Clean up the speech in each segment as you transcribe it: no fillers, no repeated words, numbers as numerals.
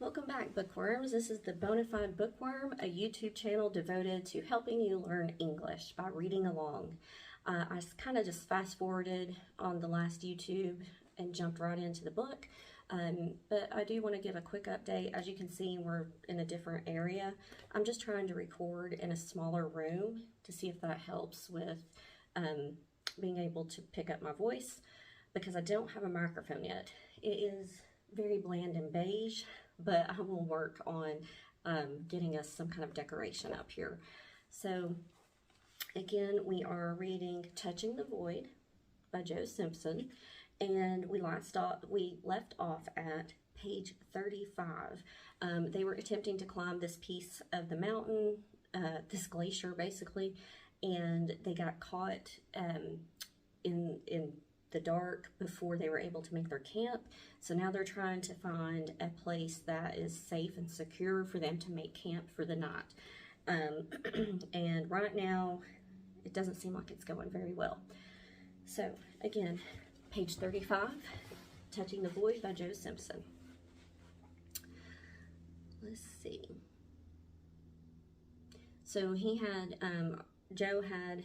Welcome back, bookworms. This is the Bonafide Bookworm, a YouTube channel devoted to helping you learn English by reading along. I kind of just fast forwarded on the last YouTube and jumped right into the book, but I do want to give a quick update. As you can see, we're in a different area. I'm just trying to record in a smaller room to see if that helps with being able to pick up my voice, because I don't have a microphone yet. It is very bland and beige, but I will work on getting us some kind of decoration up here. So again, we are reading Touching the Void by Jo Simpson, and we left off at page 35. They were attempting to climb this piece of the mountain, this glacier basically, and they got caught in the dark before they were able to make their camp. So now they're trying to find a place that is safe and secure for them to make camp for the night. And right now, it doesn't seem like it's going very well. So again, page 35, Touching the Void by Jo Simpson. Let's see. So Joe had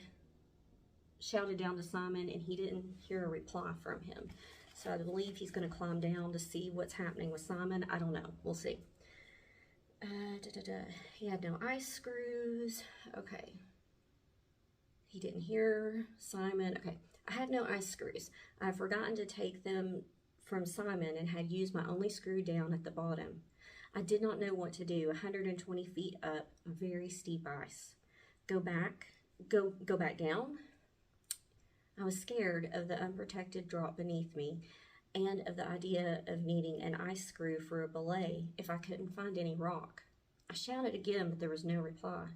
shouted down to Simon, and he didn't hear a reply from him. So I believe he's going to climb down to see what's happening with Simon. I don't know. We'll see. He had no ice screws. Okay. He didn't hear Simon. Okay. I had no ice screws. I had forgotten to take them from Simon and had used my only screw down at the bottom. I did not know what to do. 120 feet up, very steep ice. Go back down? I was scared of the unprotected drop beneath me and of the idea of needing an ice screw for a belay if I couldn't find any rock. I shouted again, but there was no reply.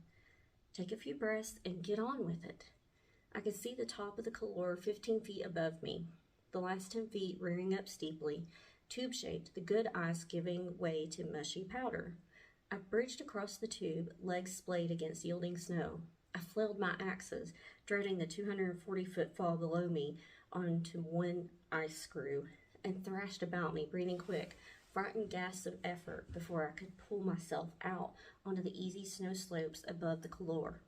Take a few breaths and get on with it. I could see the top of the couloir 15 feet above me, the last 10 feet rearing up steeply, tube-shaped, the good ice giving way to mushy powder. I bridged across the tube, legs splayed against yielding snow. I flailed my axes, dreading the 240-foot fall below me onto one ice screw, and thrashed about me, breathing quick, frightened gasps of effort before I could pull myself out onto the easy snow slopes above the couloir.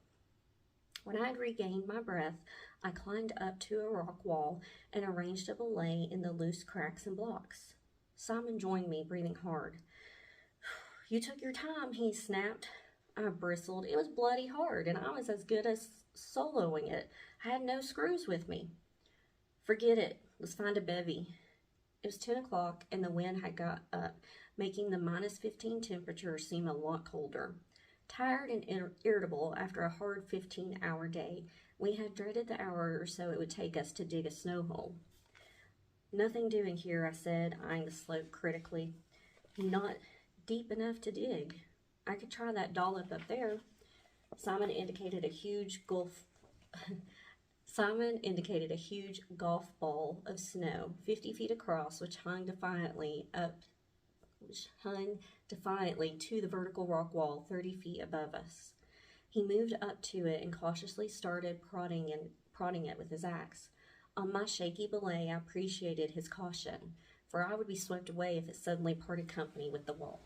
When I had regained my breath, I climbed up to a rock wall and arranged a belay in the loose cracks and blocks. Simon joined me, breathing hard. You took your time, he snapped. I bristled. It was bloody hard, and I was as good as soloing it. I had no screws with me. Forget it. Let's find a bevy. It was 10 o'clock, and the wind had got up, making the -15 temperature seem a lot colder. Tired and irritable after a hard 15-hour day, we had dreaded the hour or so it would take us to dig a snow hole. Nothing doing here, I said, eyeing the slope critically. Not deep enough to dig. I could try that dollop up there. Simon indicated a huge golf ball of snow, 50 feet across, which hung defiantly to the vertical rock wall 30 feet above us. He moved up to it and cautiously started prodding it with his axe. On my shaky belay, I appreciated his caution, for I would be swept away if it suddenly parted company with the wall.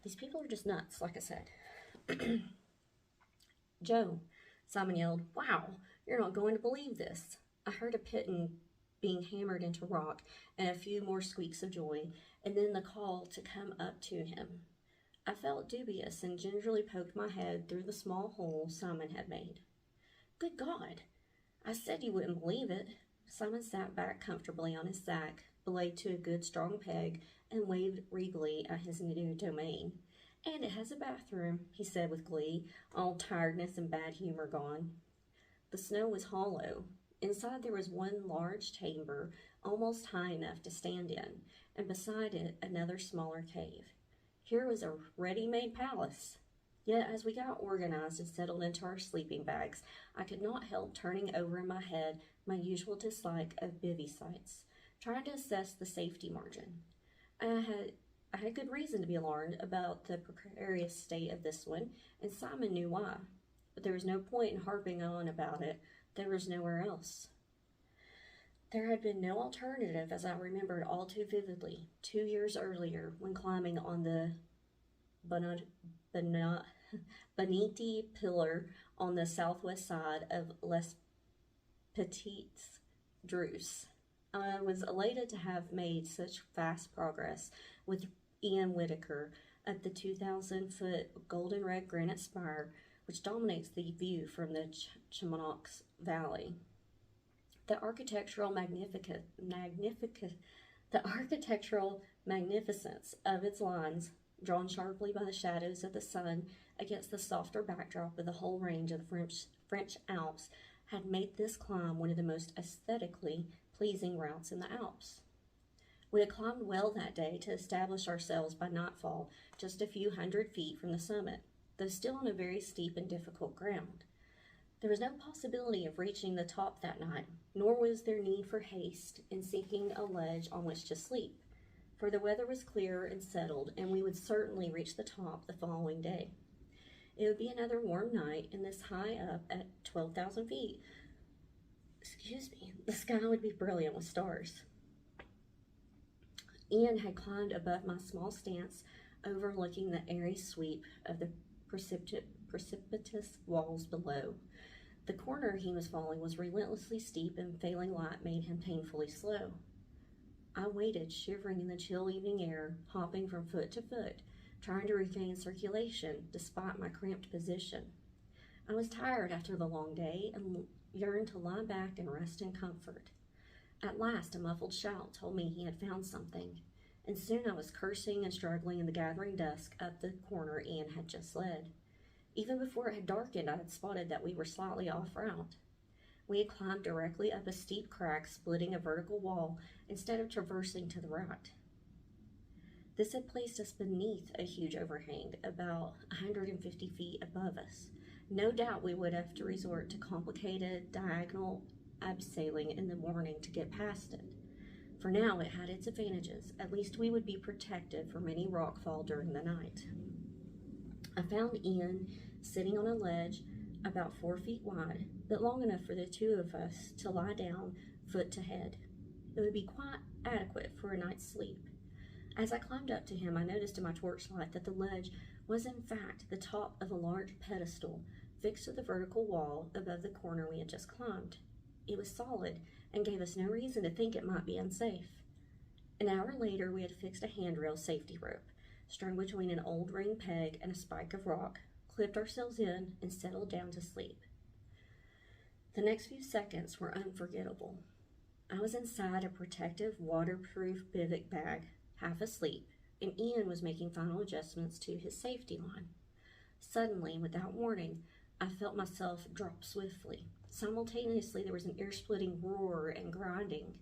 These people are just nuts, like I said. Joe, Simon yelled, wow, you're not going to believe this. I heard a piton being hammered into rock and a few more squeaks of joy, and then the call to come up to him. I felt dubious and gingerly poked my head through the small hole Simon had made. Good God, I said you wouldn't believe it. Simon sat back comfortably on his sack, belayed to a good strong peg, and waved regally at his new domain. And it has a bathroom, he said with glee, all tiredness and bad humor gone. The snow was hollow. Inside there was one large chamber, almost high enough to stand in, and beside it another smaller cave. Here was a ready-made palace. Yet as we got organized and settled into our sleeping bags, I could not help turning over in my head my usual dislike of bivy sites, trying to assess the safety margin. I had good reason to be alarmed about the precarious state of this one, and Simon knew why. But there was no point in harping on about it. There was nowhere else. There had been no alternative, as I remembered all too vividly, 2 years earlier when climbing on the Bonite Pillar on the southwest side of Les Petites Drus. I was elated to have made such fast progress with Ian Whitaker up the 2,000-foot golden red granite spire which dominates the view from the Cheminox Valley. The architectural magnificence of its lines, drawn sharply by the shadows of the sun against the softer backdrop of the whole range of the French Alps, had made this climb one of the most aesthetically pleasing routes in the Alps. We had climbed well that day to establish ourselves by nightfall just a few hundred feet from the summit, though still on a very steep and difficult ground. There was no possibility of reaching the top that night, nor was there need for haste in seeking a ledge on which to sleep, for the weather was clear and settled, and we would certainly reach the top the following day. It would be another warm night, and this high up at 12,000 feet, the sky would be brilliant with stars. Ian had climbed above my small stance, overlooking the airy sweep of the precipitous walls below. The corner he was following was relentlessly steep, and failing light made him painfully slow. I waited, shivering in the chill evening air, hopping from foot to foot, trying to regain circulation despite my cramped position. I was tired after the long day and yearned to lie back and rest in comfort. At last, a muffled shout told me he had found something, and soon I was cursing and struggling in the gathering dusk up the corner Ian had just led. Even before it had darkened, I had spotted that we were slightly off route. We had climbed directly up a steep crack splitting a vertical wall instead of traversing to the right. This had placed us beneath a huge overhang about 150 feet above us. No doubt we would have to resort to complicated diagonal abseiling in the morning to get past it. For now it had its advantages. At least we would be protected from any rockfall during the night. I found Ian sitting on a ledge about 4 feet wide, but long enough for the two of us to lie down foot to head. It would be quite adequate for a night's sleep. As I climbed up to him, I noticed in my torchlight that the ledge was in fact the top of a large pedestal fixed to the vertical wall above the corner we had just climbed. It was solid and gave us no reason to think it might be unsafe. An hour later, we had fixed a handrail safety rope, strung between an old ring peg and a spike of rock, clipped ourselves in, and settled down to sleep. The next few seconds were unforgettable. I was inside a protective, waterproof bivouac bag, half asleep, and Ian was making final adjustments to his safety line. Suddenly, without warning, I felt myself drop swiftly. Simultaneously, there was an ear-splitting roar and grinding.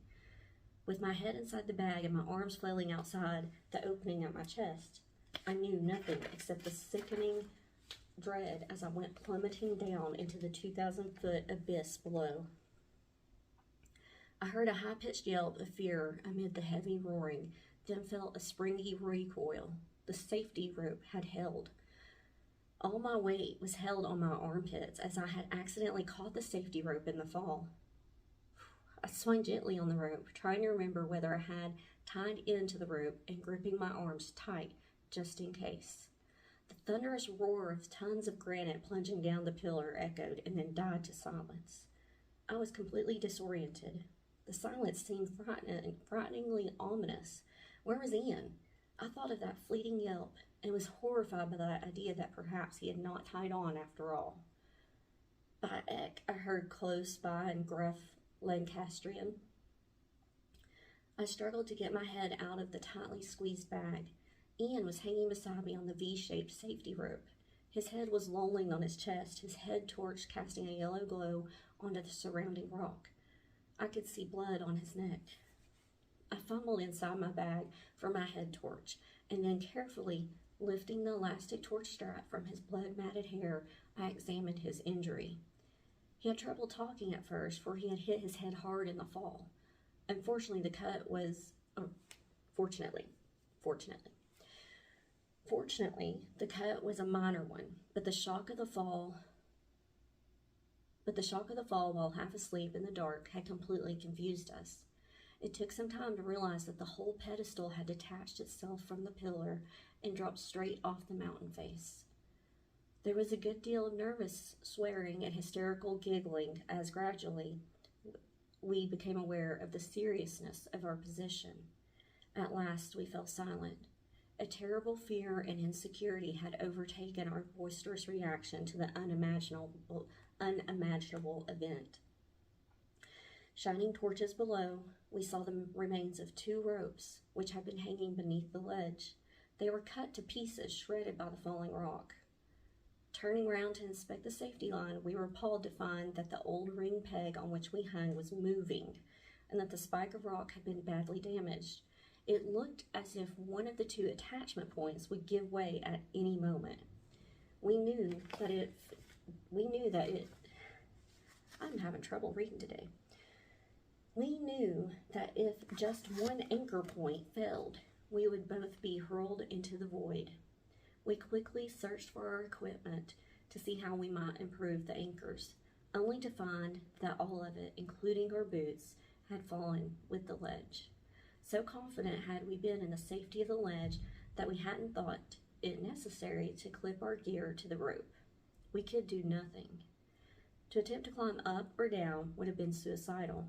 With my head inside the bag and my arms flailing outside the opening at my chest, I knew nothing except the sickening dread as I went plummeting down into the 2,000-foot abyss below. I heard a high-pitched yelp of fear amid the heavy roaring, then felt a springy recoil. The safety rope had held. All my weight was held on my armpits as I had accidentally caught the safety rope in the fall. I swung gently on the rope, trying to remember whether I had tied into the rope and gripping my arms tight just in case. The thunderous roar of tons of granite plunging down the pillar echoed and then died to silence. I was completely disoriented. The silence seemed frighteningly ominous. Where was Ian? I thought of that fleeting yelp and was horrified by the idea that perhaps he had not tied on after all. By Eck, I heard close by in gruff Lancastrian. I struggled to get my head out of the tightly squeezed bag. Ian was hanging beside me on the V-shaped safety rope. His head was lolling on his chest, his head torch casting a yellow glow onto the surrounding rock. I could see blood on his neck. I fumbled inside my bag for my head torch, and then carefully lifting the elastic torch strap from his blood-matted hair, I examined his injury. He had trouble talking at first, for he had hit his head hard in the fall. Unfortunately, the cut was... Fortunately, the cut was a minor one, but the shock of the fall while half asleep in the dark had completely confused us. It took some time to realize that the whole pedestal had detached itself from the pillar and dropped straight off the mountain face. There was a good deal of nervous swearing and hysterical giggling as gradually we became aware of the seriousness of our position. At last we fell silent. A terrible fear and insecurity had overtaken our boisterous reaction to the unimaginable event. Shining torches below, we saw the remains of 2 ropes, which had been hanging beneath the ledge. They were cut to pieces, shredded by the falling rock. Turning round to inspect the safety line, we were appalled to find that the old ring peg on which we hung was moving, and that the spike of rock had been badly damaged. It looked as if one of the 2 attachment points would give way at any moment. We knew that I'm having trouble reading today. We knew that if just one anchor point failed, we would both be hurled into the void. We quickly searched for our equipment to see how we might improve the anchors, only to find that all of it, including our boots, had fallen with the ledge. So confident had we been in the safety of the ledge that we hadn't thought it necessary to clip our gear to the rope. We could do nothing. To attempt to climb up or down would have been suicidal.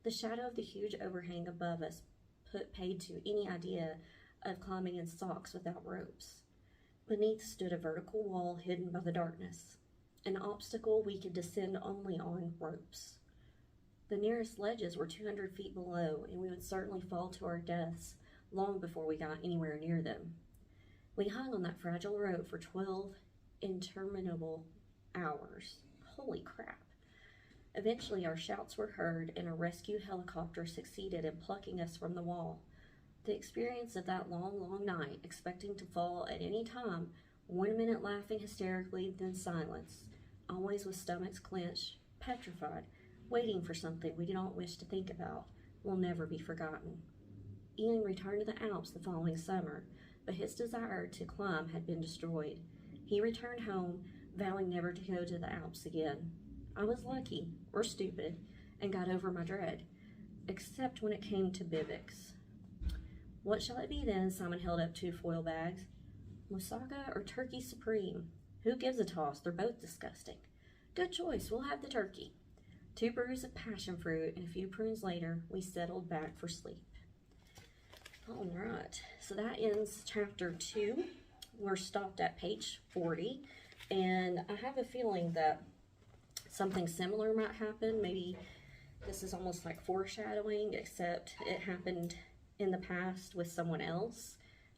The shadow of the huge overhang above us put paid to any idea of climbing in socks without ropes. Beneath stood a vertical wall hidden by the darkness, an obstacle we could descend only on ropes. The nearest ledges were 200 feet below, and we would certainly fall to our deaths long before we got anywhere near them. We hung on that fragile rope for 12 interminable hours. Holy crap. Eventually, our shouts were heard, and a rescue helicopter succeeded in plucking us from the wall. The experience of that long night, expecting to fall at any time, 1 minute laughing hysterically, then silence, always with stomachs clenched, petrified, waiting for something we did not wish to think about, will never be forgotten. Ian returned to the Alps the following summer, but his desire to climb had been destroyed. He returned home, vowing never to go to the Alps again. I was lucky, or stupid, and got over my dread, except when it came to bivouacs. What shall it be then? Simon held up 2 foil bags. Moussaka or turkey supreme? Who gives a toss? They're both disgusting. Good choice, we'll have the turkey. 2 brews of passion fruit, and a few prunes later, we settled back for sleep. All right, so that ends chapter 2. We're stopped at page 40, and I have a feeling that something similar might happen. Maybe this is almost like foreshadowing, except it happened in the past with someone else.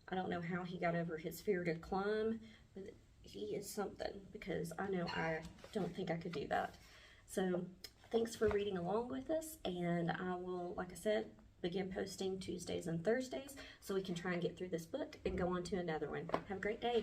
I don't know how he got over his fear to climb, but he is something, because I know I don't think I could do that. So thanks for reading along with us, and I will, like I said, begin posting Tuesdays and Thursdays so we can try and get through this book and go on to another one. Have a great day.